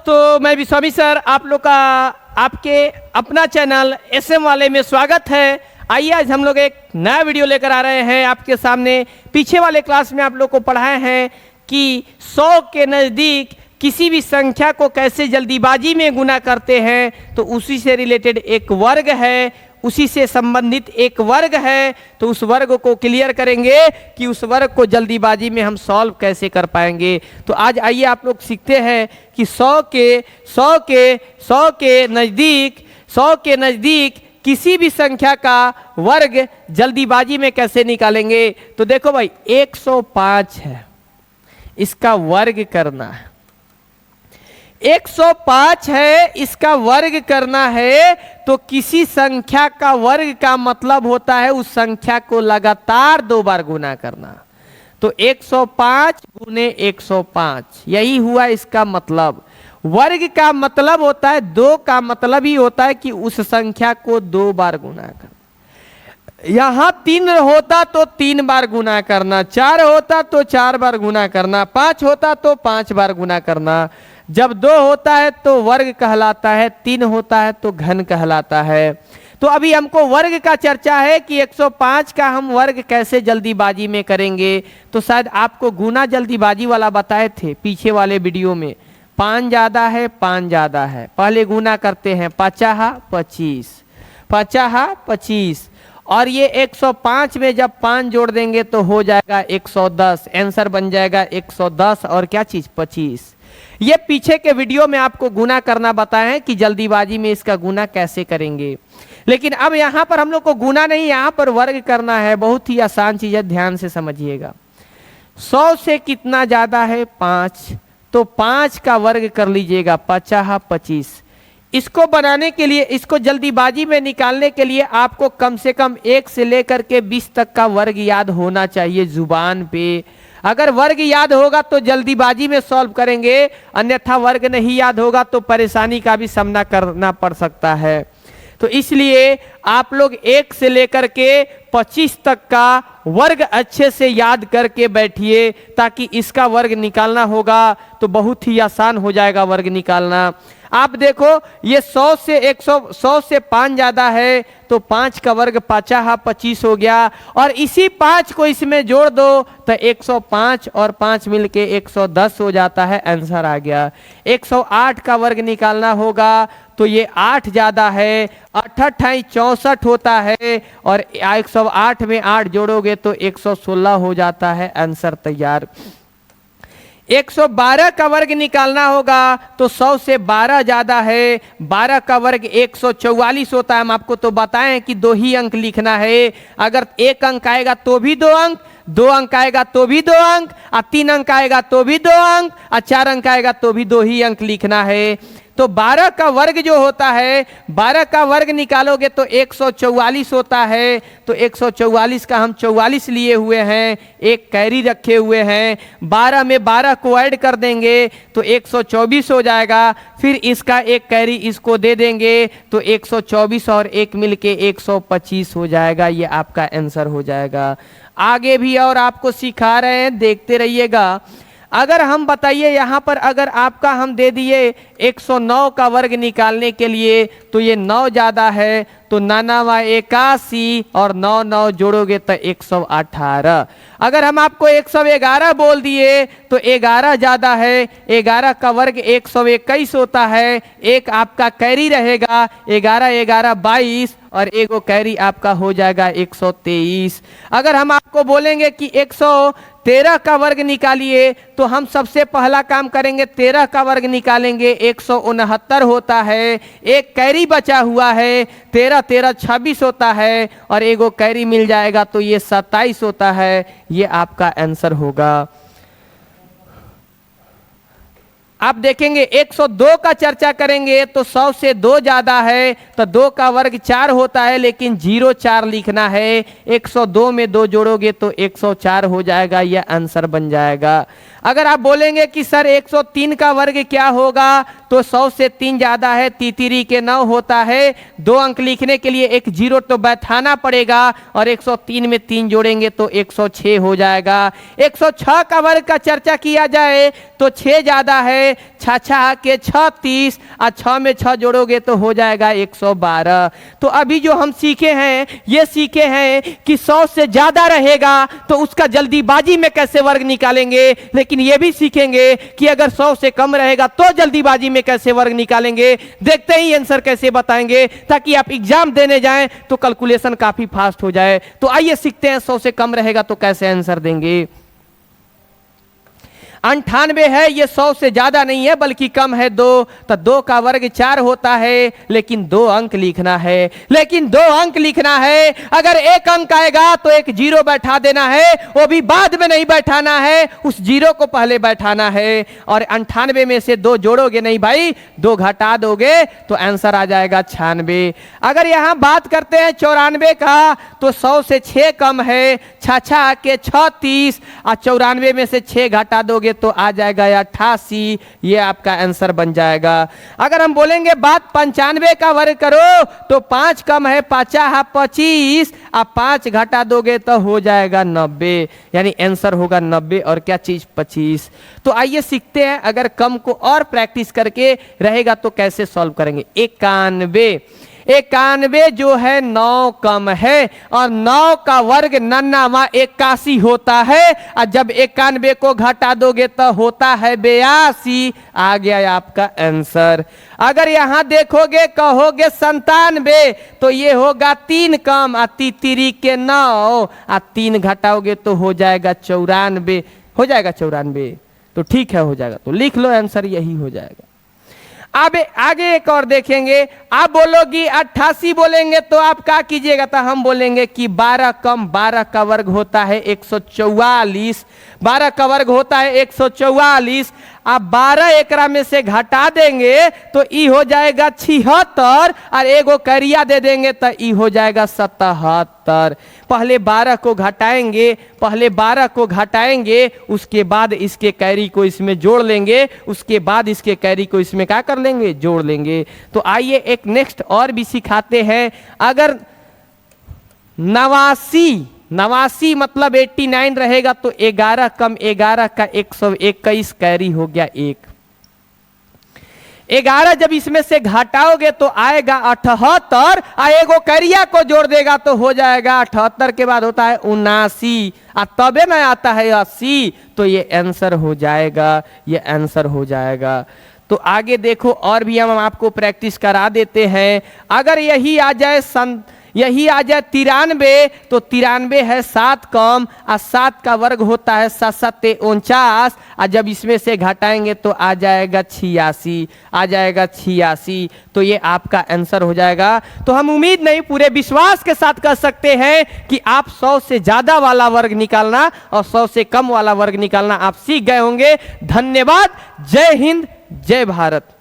दोस्तों, मैं विश्वामी सर आप लोग का आपके अपना चैनल एसएम वाले में स्वागत है। आइए आज हम लोग एक नया वीडियो लेकर आ रहे हैं आपके सामने। पीछे वाले क्लास में आप लोग को पढ़ाए हैं कि 100 के नज़दीक किसी भी संख्या को कैसे जल्दीबाजी में गुना करते हैं, तो उसी से रिलेटेड एक वर्ग है, उसी से संबंधित एक वर्ग है। तो उस वर्ग को क्लियर करेंगे कि उस वर्ग को जल्दीबाजी में हम सॉल्व कैसे कर पाएंगे। तो आज आइए आप लोग सीखते हैं कि 100 के नज़दीक किसी भी संख्या का वर्ग जल्दीबाजी में कैसे निकालेंगे। तो देखो भाई 105 है, इसका वर्ग करना है। 105 है, इसका वर्ग करना है। तो किसी संख्या का वर्ग का मतलब होता है उस संख्या को लगातार 2 बार गुना करना। तो 105 गुने 105, यही हुआ इसका मतलब। वर्ग का मतलब होता है 2 का मतलब ही होता है कि उस संख्या को 2 बार गुना करना। यहां 3 होता तो 3 बार गुना करना, 4 होता तो 4 बार गुना करना, 5 होता तो 5 बार गुना करना। जब 2 होता है तो वर्ग कहलाता है, 3 होता है तो घन कहलाता है। तो अभी हमको वर्ग का चर्चा है कि 105 का हम वर्ग कैसे जल्दीबाजी में करेंगे। तो शायद आपको गुना जल्दीबाजी वाला बताए थे पीछे वाले वीडियो में। 5 ज़्यादा है, 5 ज़्यादा है, पहले गुना करते हैं 50 25, 50 25, और ये 105 में जब 5 जोड़ देंगे तो हो जाएगा 110। आंसर बन जाएगा 110 और क्या चीज़ 25। ये पीछे के वीडियो में आपको गुना करना बताए हैं कि जल्दीबाजी में इसका गुना कैसे करेंगे। लेकिन अब यहाँ पर हम लोग को गुना नहीं, यहाँ पर वर्ग करना है। बहुत ही आसान चीज़ है, ध्यान से समझिएगा। 100 से कितना ज़्यादा है 5, तो 5 का वर्ग कर लीजिएगा 50 25। इसको बनाने के लिए, इसको जल्दीबाजी में निकालने के लिए आपको कम से कम 1 से लेकर के 20 तक का वर्ग याद होना चाहिए जुबान पे। अगर वर्ग याद होगा तो जल्दीबाजी में सॉल्व करेंगे, अन्यथा वर्ग नहीं याद होगा तो परेशानी का भी सामना करना पड़ सकता है। तो इसलिए आप लोग 1 से लेकर के 25 तक का वर्ग अच्छे से याद करके बैठिए, ताकि इसका वर्ग निकालना होगा तो बहुत ही आसान हो जाएगा वर्ग निकालना। आप देखो ये 100 से 5 ज़्यादा है, तो 5 का वर्ग 50 25 हो गया, और इसी 5 को इसमें जोड़ दो तो 105 और 5 मिलके 110 हो जाता है। आंसर आ गया। 108 का वर्ग निकालना होगा तो ये 8 ज़्यादा है, 8 8 64 होता है, और 108 में 8 जोड़ोगे तो 116 हो जाता है। आंसर तैयार। 112 का वर्ग निकालना होगा तो 100 से 12 ज़्यादा है, 12 का वर्ग 144 होता है। हम आपको तो बताएं कि 2 ही अंक लिखना है। अगर 1 अंक आएगा तो भी 2 अंक, 2 अंक आएगा तो भी 2 अंक, और 3 अंक आएगा तो भी 2 अंक, और 4 अंक आएगा तो भी 2 ही अंक लिखना है। तो 12 का वर्ग जो होता है, 12 का वर्ग निकालोगे तो 144 होता है। तो 144 का हम 44 लिए हुए हैं, एक कैरी रखे हुए हैं। 12 में 12 को ऐड कर देंगे तो 124 हो जाएगा। फिर इसका एक कैरी इसको दे देंगे तो 124 और 1 मिलके 125 हो जाएगा। ये आपका आंसर हो जाएगा। आगे भी और आपको सिखा रहे हैं, देखते रहिएगा। अगर हम बताइए यहाँ पर, अगर आपका हम दे दिए 109 का वर्ग निकालने के लिए, तो ये 9 ज़्यादा है, तो 9 81 और 9 9 जोड़ोगे तो 118। अगर हम आपको 111 बोल दिए तो 11 ज़्यादा है, 11 का वर्ग 121 होता है। एक आपका कैरी रहेगा, 11 11 22, और एगो कैरी आपका हो जाएगा 123। अगर हम आपको बोलेंगे कि 113 का वर्ग निकालिए, तो हम सबसे पहला काम करेंगे 13 का वर्ग निकालेंगे, 169 होता है। एक कैरी बचा हुआ है, 13 13 26 होता है, और एगो कैरी मिल जाएगा तो ये 27 होता है। ये आपका आंसर होगा। आप देखेंगे 102 का चर्चा करेंगे तो 100 से 2 ज़्यादा है, तो 2 का वर्ग 4 होता है, लेकिन 04 लिखना है। 102 में 2 जोड़ोगे तो 104 हो जाएगा। यह आंसर बन जाएगा। अगर आप बोलेंगे कि सर 103 का वर्ग क्या होगा, तो 100 से 3 ज़्यादा है, तीतीरी के 9 होता है। 2 अंक लिखने के लिए एक 0 तो बैठाना पड़ेगा, और 103 में 3 जोड़ेंगे तो 106 हो जाएगा। 106 का वर्ग का चर्चा किया जाए तो 6 ज़्यादा है, छः के 36 और 6 में 6 जोड़ोगे तो हो जाएगा 112। तो अभी जो हम सीखे हैं ये सीखे हैं कि 100 से ज्यादा रहेगा तो उसका जल्दीबाजी में कैसे वर्ग निकालेंगे, लेकिन ये भी सीखेंगे कि अगर 100 से कम रहेगा तो जल्दीबाजी में कैसे वर्ग निकालेंगे। देखते ही आंसर कैसे बताएंगे ताकि आप एग्जाम देने जाएं तो कैलकुलेशन काफी फास्ट हो जाए। तो आइए सीखते हैं 100 से कम रहेगा तो कैसे आंसर देंगे। 98 है, ये 100 से ज्यादा नहीं है बल्कि कम है 2, तो 2 का वर्ग 4 होता है, लेकिन 2 अंक लिखना है, लेकिन 2 अंक लिखना है। अगर 1 अंक आएगा तो एक 0 बैठा देना है, वो भी बाद में नहीं बैठाना है, उस 0 को पहले बैठाना है। और 98 में से 2 जोड़ोगे नहीं भाई, 2 घटा दोगे तो आंसर आ जाएगा 96। अगर यहां बात करते हैं 94 का तो 100 से 6 कम है, 6 के 36 और 94 में से 6 घटा दोगे तो आ जाएगा 88। ये आपका आंसर बन जाएगा। अगर हम बोलेंगे बात 95 का वर्ग करो तो 5 कम है, 5 25 और 5 घटा दोगे तो हो जाएगा 90, यानी आंसर होगा 90 और क्या चीज 25। तो आइए सीखते हैं अगर कम को और प्रैक्टिस करके रहेगा तो कैसे सॉल्व करेंगे। 91 जो है 9 कम है और 9 का वर्ग 81 होता है, और जब 91 को घटा दोगे तो होता है 82। आ गया आपका आंसर। अगर यहां देखोगे कहोगे 97 तो ये होगा 3 कम और 3 के 9 और 3 घटाओगे तो हो जाएगा 94। हो जाएगा 94, तो ठीक है हो जाएगा, तो लिख लो आंसर यही हो जाएगा। अब आगे एक और देखेंगे। आप बोलोगी 88 बोलेंगे तो आप क्या कीजिएगा, तो हम बोलेंगे कि 12 कम 12 का वर्ग होता है 144, 12 का वर्ग होता है 144। आप 12 एकरा में से घटा देंगे तो ई हो जाएगा 76 और एगो करिया दे देंगे तो ई हो जाएगा 77। पहले 12 को घटाएंगे, उसके बाद इसके कैरी को इसमें जोड़ लेंगे, उसके बाद इसके कैरी को इसमें क्या कर लेंगे, जोड़ लेंगे। तो आइए एक नेक्स्ट और भी सिखाते हैं। अगर 89 मतलब 89 रहेगा तो 11 कम 11 का 121 कैरी हो गया 1। 11 जब इसमें से घटाओगे तो आएगा 78 और एगो करिया को जोड़ देगा तो हो जाएगा 78 के बाद होता है 79 और तबे ना आता है 80। तो ये आंसर हो जाएगा, ये आंसर हो जाएगा। तो आगे देखो और भी हम आपको प्रैक्टिस करा देते हैं। अगर यही आ जाए 93 तो 93 है 7 कम और 7 का वर्ग होता है 7 49 और जब इसमें से घटाएंगे तो आ जाएगा 86। तो ये आपका आंसर हो जाएगा। तो हम उम्मीद नहीं पूरे विश्वास के साथ कह सकते हैं कि आप 100 से ज्यादा वाला वर्ग निकालना और 100 से कम वाला वर्ग निकालना आप सीख गए होंगे। धन्यवाद। जय हिंद, जय भारत।